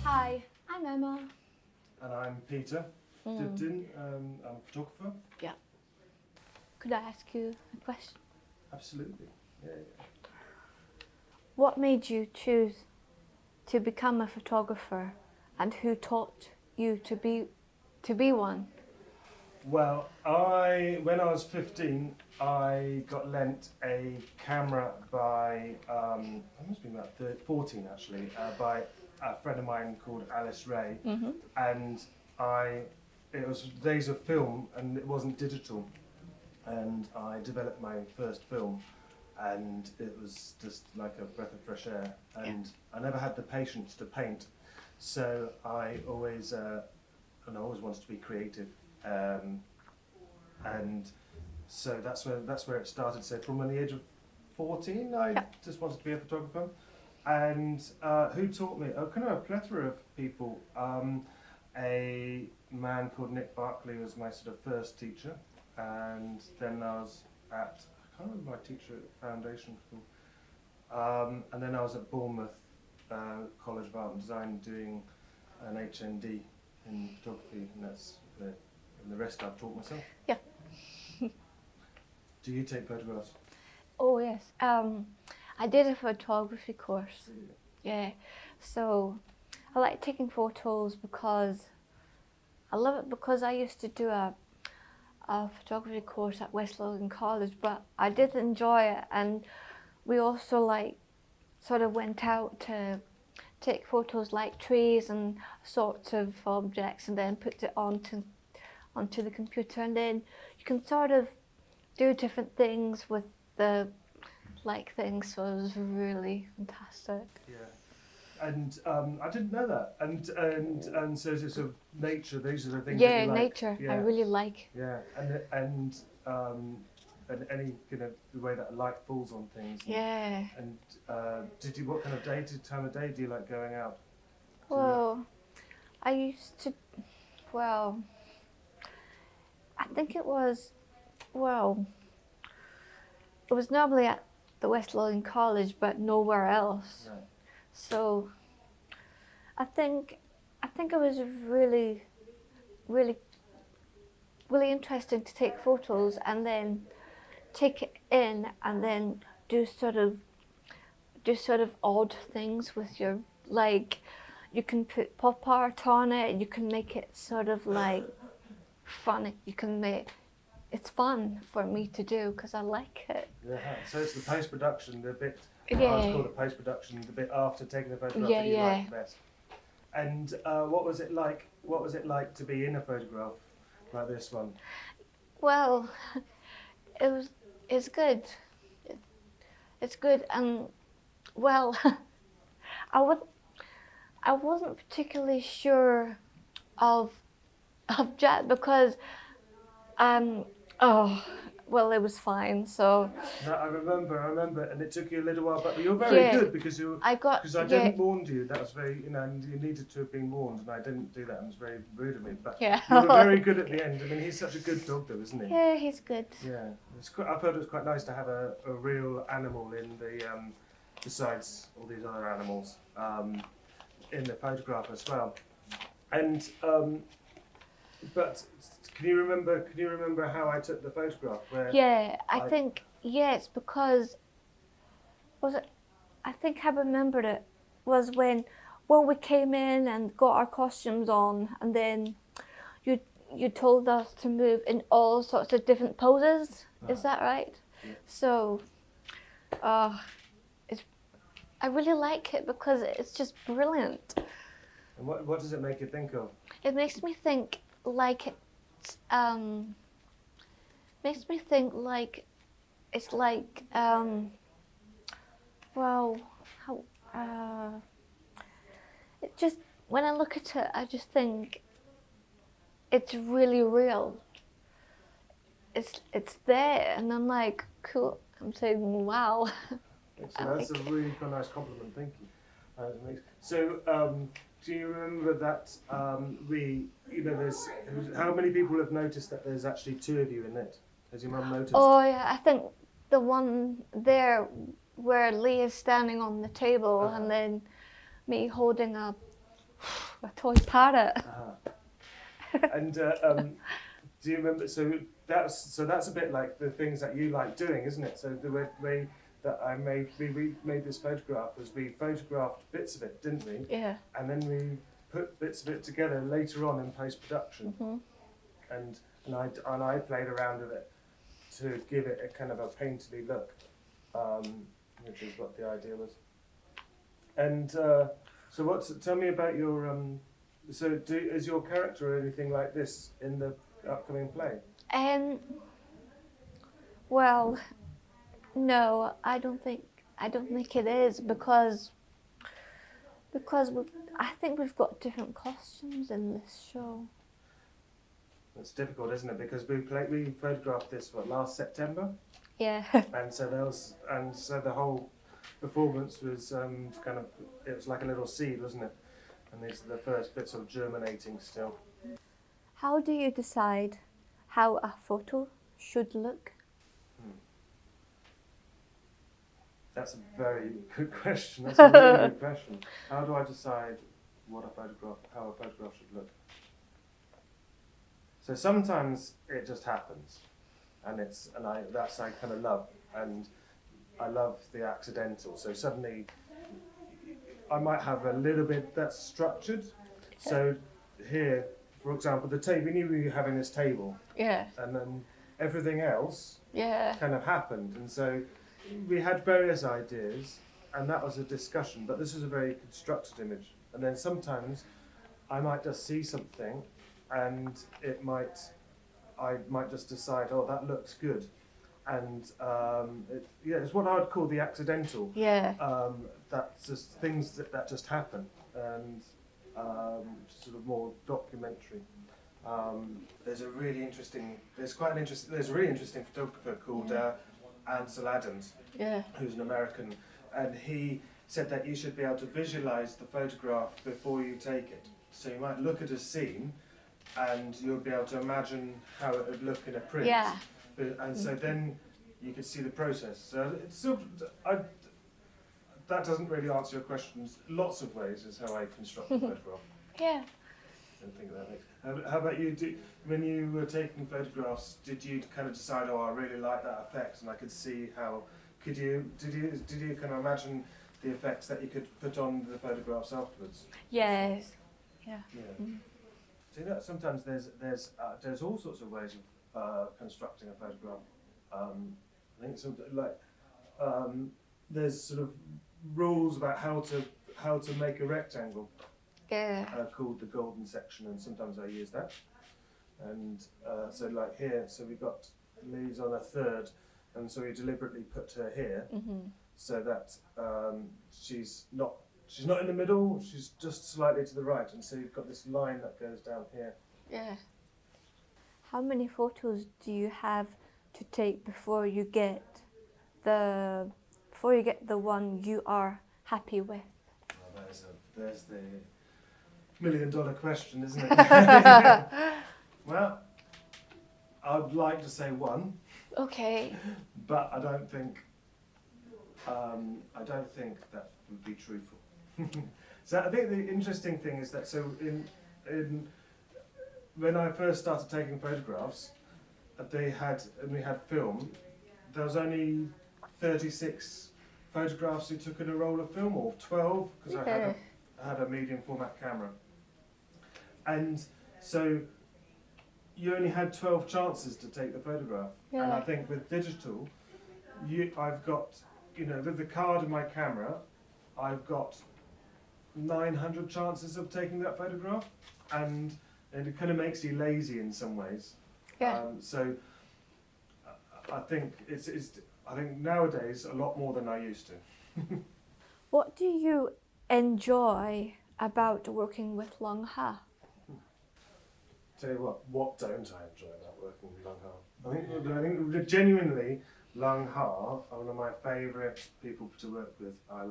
Hi, I'm Emma. And I'm Peter Dibdin. I'm a photographer. Yeah. Could I ask you a question? Absolutely. Yeah. What made you choose to become a photographer, and who taught you to be one? Well, when I was 15, I got lent a camera by, I must be about 14 actually, by a friend of mine called Alice Ray. Mm-hmm. And it was days of film and it wasn't digital. And I developed my first film and it was just like a breath of fresh air. And I never had the patience to paint. So I always wanted to be creative. And so that's where it started. So from the age of 14, I just wanted to be a photographer. And who taught me? Oh, kind of a plethora of people. A man called Nick Barkley was my sort of first teacher, and then I was at, I can't remember my teacher at Foundation School, and then I was at Bournemouth College of Art and Design doing an HND in photography, and the rest I've taught myself. Yeah. Do you take photographs? Oh yes. I did a photography course. Yeah. So I like taking photos because I love it, because I used to do a photography course at West Lothian College, but I did enjoy it, and we also sort of went out to take photos like trees and sorts of objects, and then put it onto the computer, and then you can sort of do different things with the things. So it was really fantastic. Yeah. And I didn't know that. And so it's sort of nature. These are the things. Yeah, that you like. nature. Yeah. I really like. Yeah, and any the way that light falls on things. Yeah. And what kind of time of day do you like going out? Well, I used to. Well, I think it was. Well, it was normally at the West Lothian College, but nowhere else. Right. So I think it was really, really, really interesting to take photos and then take it in, and then do sort of odd things with your, you can put pop art on it, you can make it sort of funny. It's fun for me to do because I like it. Yeah. So it's the post-production, the bit. Yeah. I would call the post-production the bit after taking the photograph that you like the best. And what was it like? What was it like to be in a photograph like this one? Well, it's good. It's good, and well, I wasn't particularly sure of Jet because it was fine. So No, I remember, and it took you a little while, but you're very good because I didn't warn you. That was very, and you needed to have been warned, and I didn't do that. It was very rude of me. But you were very good at the end. I mean, he's such a good dog, though, isn't he? Yeah, he's good. Yeah, I've heard it's quite nice to have a real animal in the besides all these other animals in the photograph as well. And but can you remember how I took the photograph? I think it's because I think I remembered it was when we came in and got our costumes on, and then you told us to move in all sorts of different poses. Is that right? Yeah. So, I really like it because it's just brilliant. And what does it make you think of? It makes me think it's like it just, when I look at it, I just think it's really real. It's there, and I'm like, cool. I'm saying, wow. So that's a really nice compliment. Thank you. So, do you remember that there's how many people have noticed that there's actually two of you in it? Has your mum noticed? Oh yeah, I think the one there where Lee is standing on the table Uh-huh. and then me holding a toy parrot. And do you remember? So that's a bit like the things that you like doing, isn't it? So the way that we made this photograph was we photographed bits of it, didn't we? Yeah. And then we put bits of it together later on in post production, and I played around with it to give it a kind of a painterly look, which is what the idea was. And so tell me about your is your character or anything like this in the upcoming play? Well, no, I don't think it is because I think we've got different costumes in this show. It's difficult, isn't it? Because we photographed this last September, Yeah. and so the whole performance was it was like a little seed, wasn't it? And these are the first bits of germinating still. How do you decide how a photo should look? That's a very good question. That's a really good question. How do I decide how a photograph should look? So sometimes it just happens, and I kind of love, and I love the accidental. So suddenly, I might have a little bit that's structured. So here, for example, the table. We knew we were having this table, Yeah. and then everything else Yeah. kind of happened, and so we had various ideas, and that was a discussion. But this was a very constructed image, and then sometimes I might just see something, and I might just decide, oh, that looks good, and it's what I would call the accidental. Yeah. That's just things that just happen, and sort of more documentary. There's a really interesting photographer called Ansel Adams, Yeah. who's an American, and he said that you should be able to visualize the photograph before you take it. So you might look at a scene, and you'll be able to imagine how it would look in a print. Yeah. And so then you could see the process. So it's sort of, that doesn't really answer your questions. Lots of ways is how I construct a photograph. Yeah. I don't think that makes. How about you? When you were taking photographs, did you kind of decide, oh, I really like that effect, and I could see how? Did you kind of imagine the effects that you could put on the photographs afterwards? Yes. Yeah. Yeah. So you know, sometimes there's all sorts of ways of constructing a photograph. I think there's sort of rules about how to make a rectangle. Yeah. Called the golden section, and sometimes I use that. And so like here, so we got Lee's on a third, and so we deliberately put her here, so that she's not in the middle, she's just slightly to the right, and so you've got this line that goes down here. Yeah. How many photos do you have to take before you get the one you are happy with? Well, there's the $1 million question, isn't it? Well, I'd like to say one. Okay. But I don't think that would be truthful. So I think the interesting thing is that in when I first started taking photographs, we had film. There was only 36 photographs we took in a roll of film, or 12, because I had a medium format camera. And so you only had 12 chances to take the photograph. Yeah. And I think with digital, I've got, with the card in my camera, I've got 900 chances of taking that photograph, and it kind of makes you lazy in some ways. Yeah. So I think I think nowadays a lot more than I used to. What do you enjoy about working with long hair? Tell you what don't I enjoy about working with long hair? I think genuinely, long hair are one of my favourite people to work with. I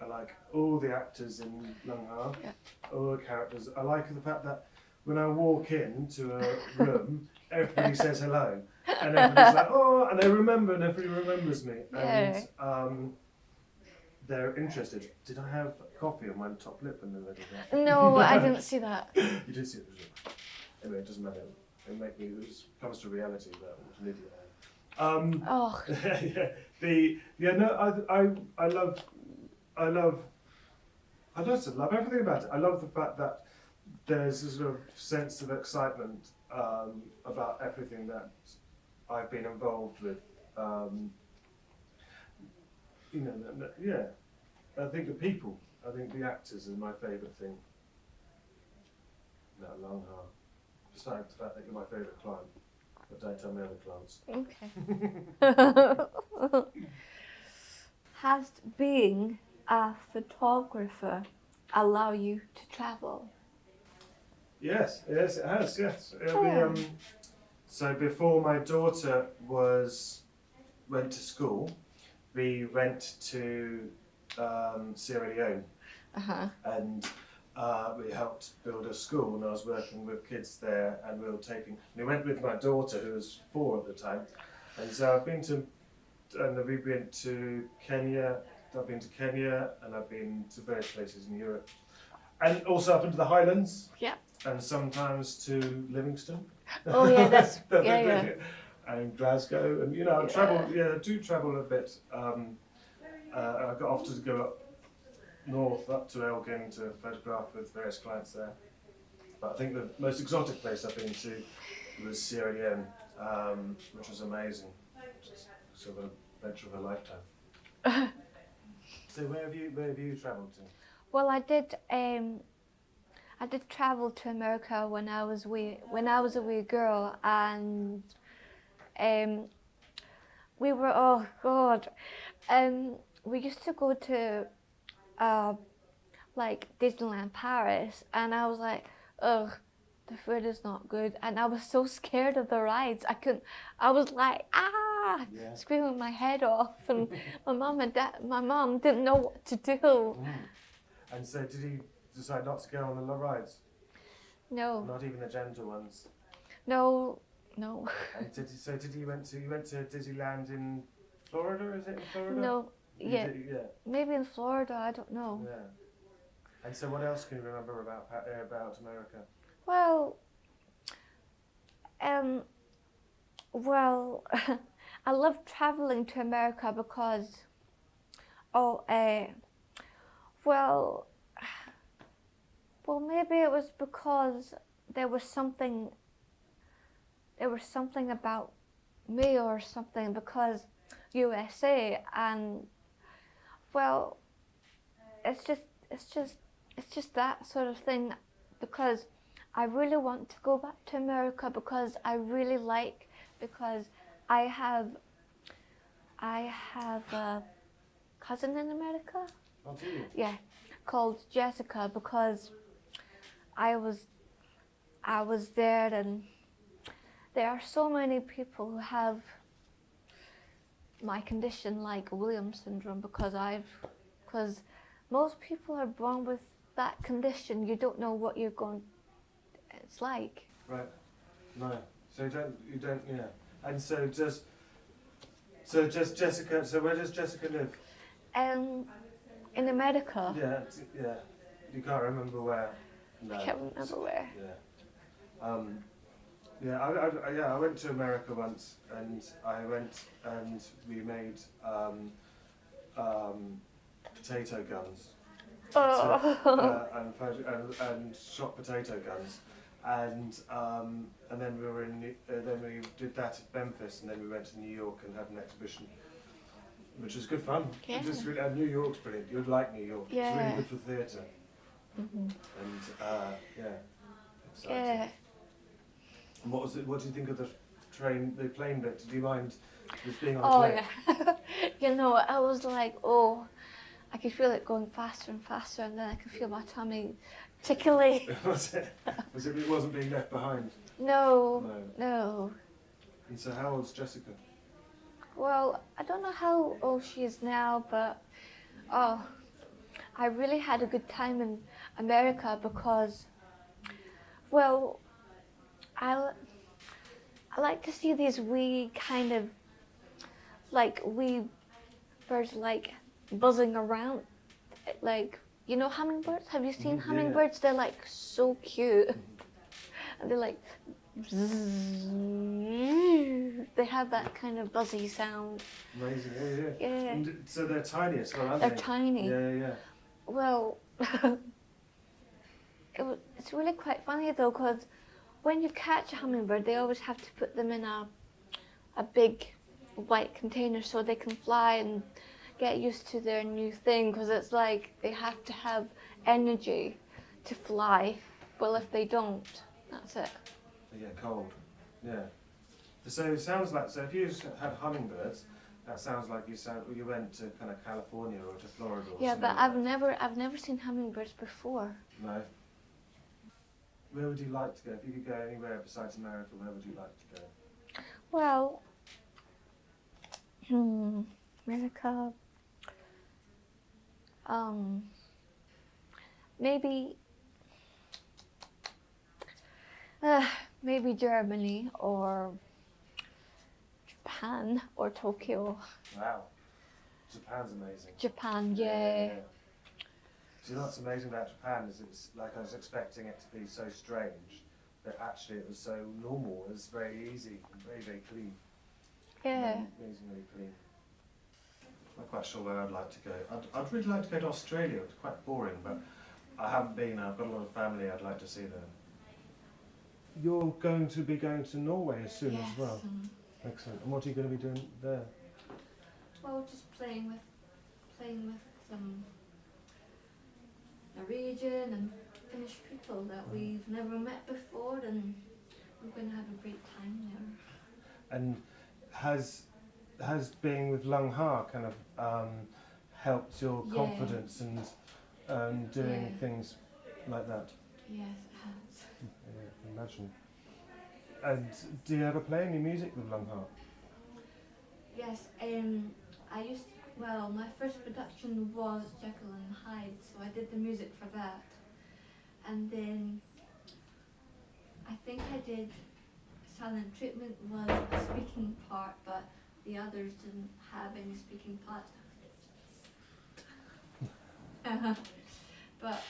like all the actors in long hair, all the characters. I like the fact that when I walk into a room, everybody says hello, And everybody's like, oh, and they remember, and everybody remembers me. Yeah. And they're interested. Did I have coffee on my top lip when they did that? No, I didn't see that. You did see it, didn't you? Anyway, it doesn't matter. It make me, it comes to reality that I'm an idiot. Oh, I just love everything about it. I love the fact that there's a sort of sense of excitement about everything that I've been involved with. I think the people, I think the actors are my favourite thing. No, long hard. Besides the fact that you're my favourite client, but don't tell me other clients. okay. Has being a photographer allow you to travel? Yes, it has, yes. Oh. So before my daughter went to school, we went to Sierra Leone Uh-huh. and we helped build a school, and I was working with kids there, and we went with my daughter who was 4 at the time, and so we've been to Kenya, and I've been to various places in Europe, and also up into the Highlands. Yeah. And sometimes to Livingston. Oh yeah, that's yeah. And Glasgow, and I I do travel a bit. I got often to go up north, up to Elgin to photograph with various clients there. But I think the most exotic place I've been to was Sierra Leone, which was amazing. Just sort of an adventure of a lifetime. So where have you travelled to? Well, I did travel to America when I was a wee girl, and we were we used to go to like Disneyland Paris, and I was like, ugh, the food is not good, and I was so scared of the rides. I was like, screaming my head off, and my mom didn't know what to do. Mm. And so did he decide not to go on the rides? No. Not even the gentle ones? No. And you went to Disneyland in Florida, is it in Florida? No. Yeah. Yeah. Maybe in Florida, I don't know. Yeah. And so what else can you remember about America? Well, I love traveling to America because, maybe it was because there was something about me or something, because USA, and it's just that sort of thing, because I really want to go back to America, because I have a cousin in America. Oh, do you? Yeah, called Jessica, because I was there, and there are so many people who have my condition, like Williams syndrome, because most people are born with that condition. You don't know what it's like. Right. No. So you don't, yeah. And so Jessica, so where does Jessica live? In America. Yeah. You can't remember where? No. I can't remember where. Yeah. I went to America once, and we made potato guns. And shot potato guns, and then we did that at Memphis, and then we went to New York and had an exhibition, which was good fun. Yeah. And New York's brilliant. You'd like New York. Yeah. It's really good for theatre. Mm-hmm. And exciting. Yeah. And what do you think of the plane bit? Did you mind just being on the Oh plane? yeah. I was like, I could feel it going faster and faster, and then I could feel my tummy tickly. Was it? It wasn't being left behind? No. And so how old's Jessica? Well, I don't know how old she is now, but I really had a good time in America, because, I I like to see these wee kind of like wee birds like buzzing around, like you know hummingbirds. Have you seen Yeah. hummingbirds? They're like so cute, and they're like they have that kind of buzzy sound. Amazing, yeah. Yeah, And so they're tiny as well, aren't they're they? tiny. Yeah. Well, it's really quite funny though, because when you catch a hummingbird, they always have to put them in a big white container so they can fly and get used to their new thing, because it's like they have to have energy to fly. Well, if they don't, that's it. They get cold. Yeah. So it sounds like, so if you had hummingbirds, that sounds like you went to kind of California or to Florida or Yeah, something but like I've never seen hummingbirds before. No. Where would you like to go? If you could go anywhere besides America, where would you like to go? Well, America. Maybe. Maybe Germany or Japan or Tokyo. Wow. Japan's amazing. Japan, yeah. Do you know what's amazing about Japan is it's like I was expecting it to be so strange, but actually it was so normal. It was very easy and very, very clean. Yeah. Amazingly clean. I'm not quite sure where I'd like to go. I'd really like to go to Australia. It's quite boring, but I haven't been. I've got a lot of family I'd like to see there. You're going to be going to Norway as soon as well. Excellent. And what are you going to be doing there? Well, just playing with some Norwegian and Finnish people that we've never met before, and we're going to have a great time there. And has being with Lung Ha kind of helped your confidence and doing things like that? Yes, it has. Yeah, I can imagine. And do you ever play any music with Lung Ha? Yes, my first production was Jekyll and Hyde, so I did the music for that. And then I think I did Silent Treatment was a speaking part, but the others didn't have any speaking parts. But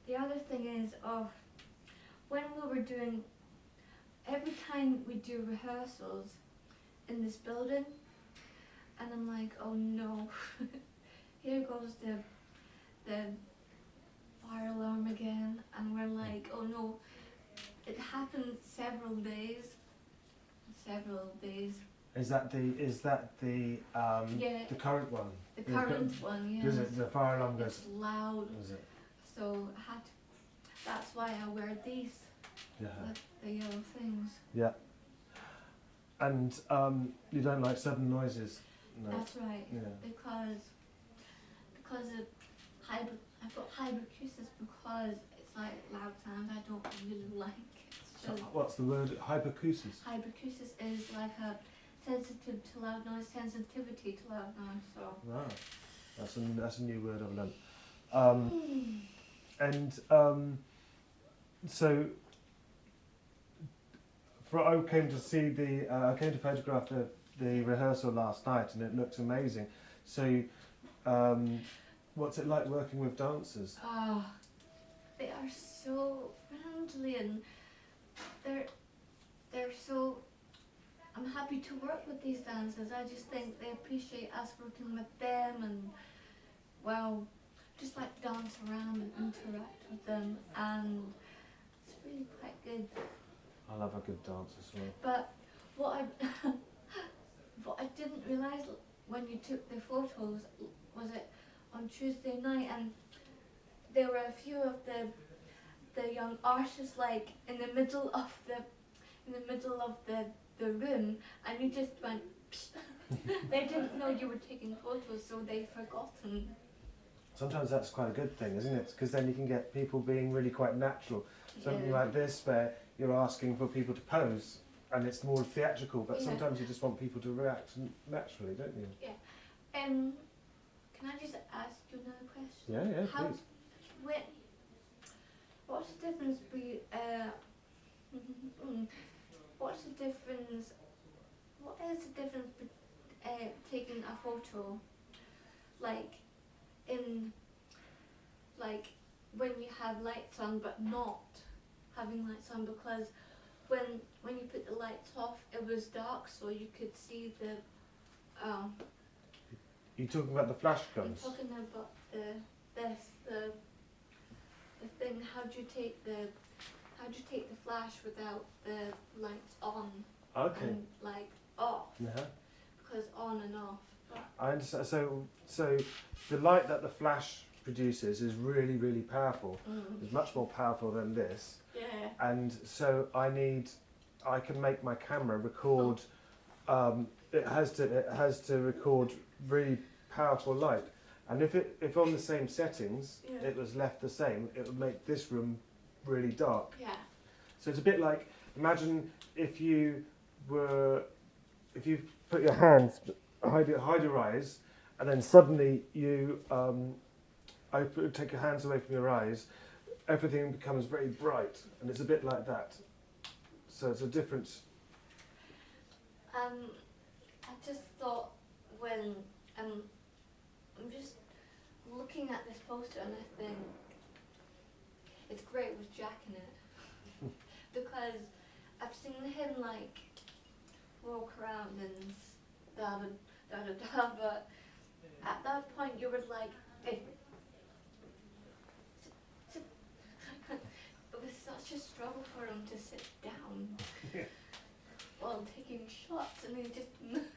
the other thing is, when we were doing, every time we do rehearsals in this building, and I'm like, oh no, here goes the fire alarm again, and we're like, oh no, it happened several days. Is that the current one? The current one, yes. Does it? The fire alarm goes. It's loud. Is it? So that's why I wear these. Yeah. The yellow things. Yeah. And you don't like sudden noises? No. That's right. Yeah. Because I've got hypercusis, because it's like loud sound I don't really like. So what's the word? Hypercusis? Hypercusis is like a sensitive to loud noise, sensitivity to loud noise. So. Wow, that's a new word I've learned. So I came to photograph the rehearsal last night, and it looked amazing. So, what's it like working with dancers? Oh, they are so friendly, and they're so. I'm happy to work with these dancers. I just think they appreciate us working with them, and well, just like dance around and interact with them, and it's really quite good. I love a good dance as well. But what I didn't realise when you took the photos was it on Tuesday night, and there were a few of the young artists like in the middle of the room, and you just went psh. They didn't know you were taking photos, so they'd forgotten. Sometimes that's quite a good thing, isn't it? Because then you can get people being really quite natural. Something like this where you're asking for people to pose, and it's more theatrical, but sometimes you just want people to react naturally, don't you? Yeah. Can I just ask you another question? Yeah, please. What's the difference between what's the difference? What is the difference taking a photo, like when you have lights on but not having lights on? Because when you put the lights off, it was dark, so you could see the. You're talking about the flash I'm guns? talking about the thing. How do you take the flash without the lights on? Okay. And like off. Yeah. Because on and off. But I understand. So the light that the flash produces is really, really powerful. It's much more powerful than this. yeah. And so I can make my camera record. It has to record really powerful light. And if on the same settings it was left the same, it would make this room really dark. Yeah. So it's a bit like, imagine if you put your hands, hide your eyes, and then suddenly you take your hands away from your eyes, everything becomes very bright, and it's a bit like that. So it's a difference. I just thought when I'm just looking at this poster and I think it's great with Jack in it because I've seen him like walk around and da da da da da, but at that point you were like, hey. It was such a struggle for him to sit down while taking shots, and he just moved.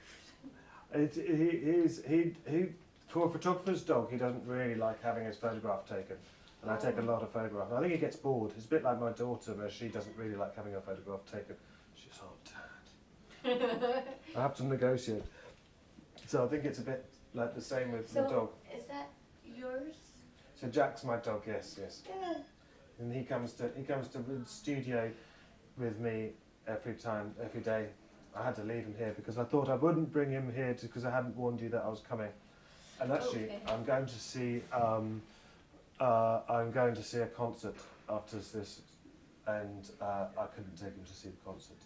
He for a photographer's dog, he doesn't really like having his photograph taken. And I take a lot of photographs. I think he gets bored. It's a bit like my daughter, where she doesn't really like having her photograph taken. She's, oh, Dad. I have to negotiate. So I think it's a bit like the same with the dog. Is that yours? So Jack's my dog, yes. Yeah. And he comes to the studio with me every day. I had to leave him here because I thought I wouldn't bring him here because I hadn't warned you that I was coming. And actually, Okay. I'm going to see a concert after this, and I couldn't take him to see the concert.